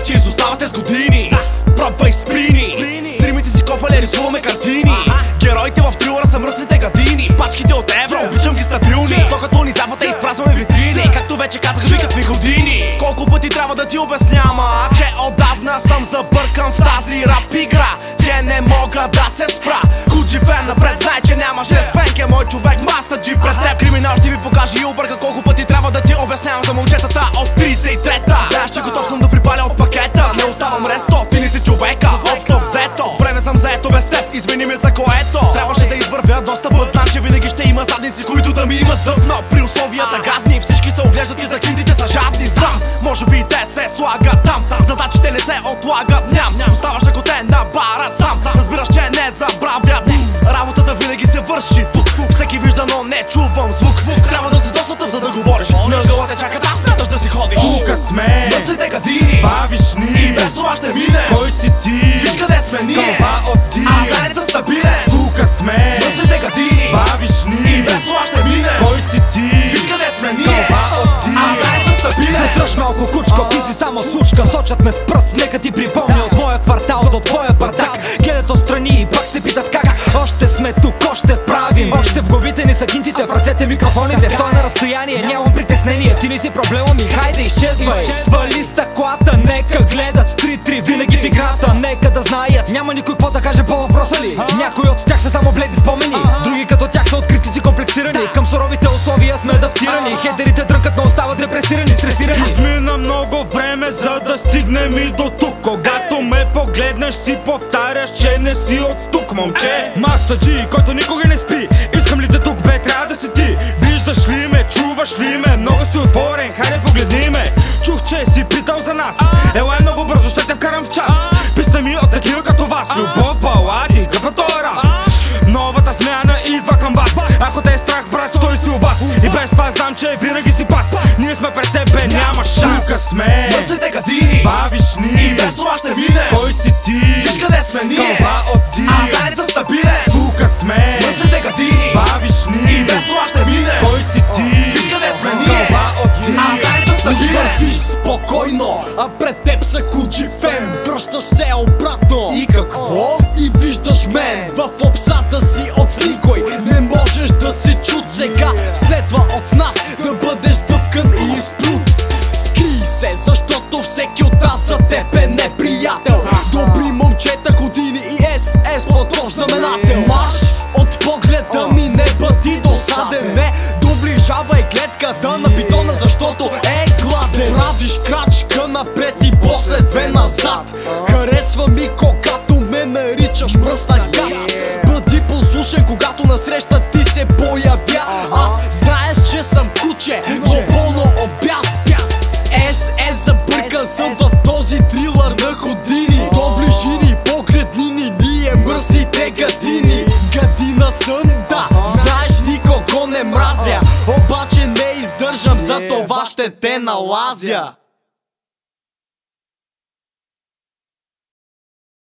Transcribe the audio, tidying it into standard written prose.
макар че изоставате с години. Пробвай сприни, стримите си копали, рисуваме картини. Героите в трилъра са мръсните гадини. Пачките от евро, обичам ги стабилни. Докато ни запата изпразваме витрини. Както вече казах, викат ми години. Колко пъти трябва да ти обяснявам, че отдавна съм забъркан в тази рап игра, че не мога да се спра. Худжи фен напред, знай, че нямаш ред. Фенк е мой човек, маста джи пред теб. Криминал ще ви покаже и обърка. Колко пъти трябва да ти обяснявам за момчетата от 33-та. Знаеш, че готов съм да припаля от пакета. Не оставам ресто, ти не си човека. Общо взето, с време съм заето без теб. Извини ме за което трябваше да извървя доста път. Знам, че винаги ще има задници, които да ми имат зъб. Но при условията гадни всички се оглеждат и за кинтите са жадни. Знам, може би те се слагат там. Задачите не се отлагат, ням. Оставаш ако те набарат сам. Разбираш, че не забравят. Работата винаги се върши тук. Всеки вижда, но не чувам звук. Трябва да си доста тъп, за да говориш. На ъгъла те чакат, аз смяташ да си ходиш. Тука сме мърсите гадини, бавиш ни, и без това ще мине. Кой си ти? Виж къде сме ние, това от ти. Афганецът стабилен. Тука сме мърсите гадини, бавиш ни, и без това ще мине. Кой си ти? Виж къде сме ние, това от ти. Афганецът стабилен. Задръж малко кучко, ти си само сучка. Сочат ме с пръст, нека ти припомня от моя квартал до твоя бардак. Гледат отстрани и пак се питат как. Още сме тук, още правим. Още в главите ни са гинтите, в ръцете микрофоните. Стой на разстояние, нямам притеснение. Ти не си проблема ми, хайде изчезвай. Свали стъклата, нека гледат 3-3 винаги в играта. Нека да знаят, няма никой какво да каже по въпроса ли. Някои от тях са само бледи спомени, други като тях са откритици комплексирани. Към суровите условия сме адаптирани. Хейтерите дръкат, но остават депресирани, стресирани. Измина много време, за да стигнем и до тук. Когато ме погледнеш, си повтаряш, че не си от тук, момче. Маста Джи, който никога не спи. Искам ли те тук, бе, трябва да си ти. Виждаш ли ме, чуваш ли ме? Много си отворен, хайде погледни ме. Чух, че си питал за нас. Елай много бързо, ще те вкарам в час. Писна ми от такива като вас. Любов, балади, каква той е рап. Новата смяна идва към вас. Ако те е страх, брат, стой си у вас. И без това знам, че винаги си пас. Ние сме пред тебе, няма шанс. Тука сме мърсите гадини, бавиш ни, и без това ще мине. Кой си ти? Виж къде сме ние, това от ти. Афганецът стабилен. Тука сме мърсите гадини, бавиш ни, и без това ще мине. Кой си ти? Виж къде сме ние, това от ти. Афганецът стабилен. Вървиш спокойно, а пред теб са Худжи фен. Връщаш се обратно. И какво? И виждаш мен в обсата си от никой. Не можеш да си чут сега. Следва от нас да бъдеш дъвкан и изплют. Скрий се, защото всеки от нас за теб е неприятел. Добри момчета, години и СС по-тов знаменател. Марш от погледа ми, не бъди досаден. Не доближавай гледката на бетона, защото е гладен. Правиш крачка напред и после две назад. Харесва ми, когато ме наричаш мръсна гад. Бъди послушен, когато насреща ти се появя. Аз знаеш, че съм куче, но пълно обяс. СС забъркан съм в този трилър на години. Доближи ни, погледни ни, ние мръсните гадини. Гадина съм, да, знаеш, никого не мразя. Обаче не издържам, за това ще те налазя.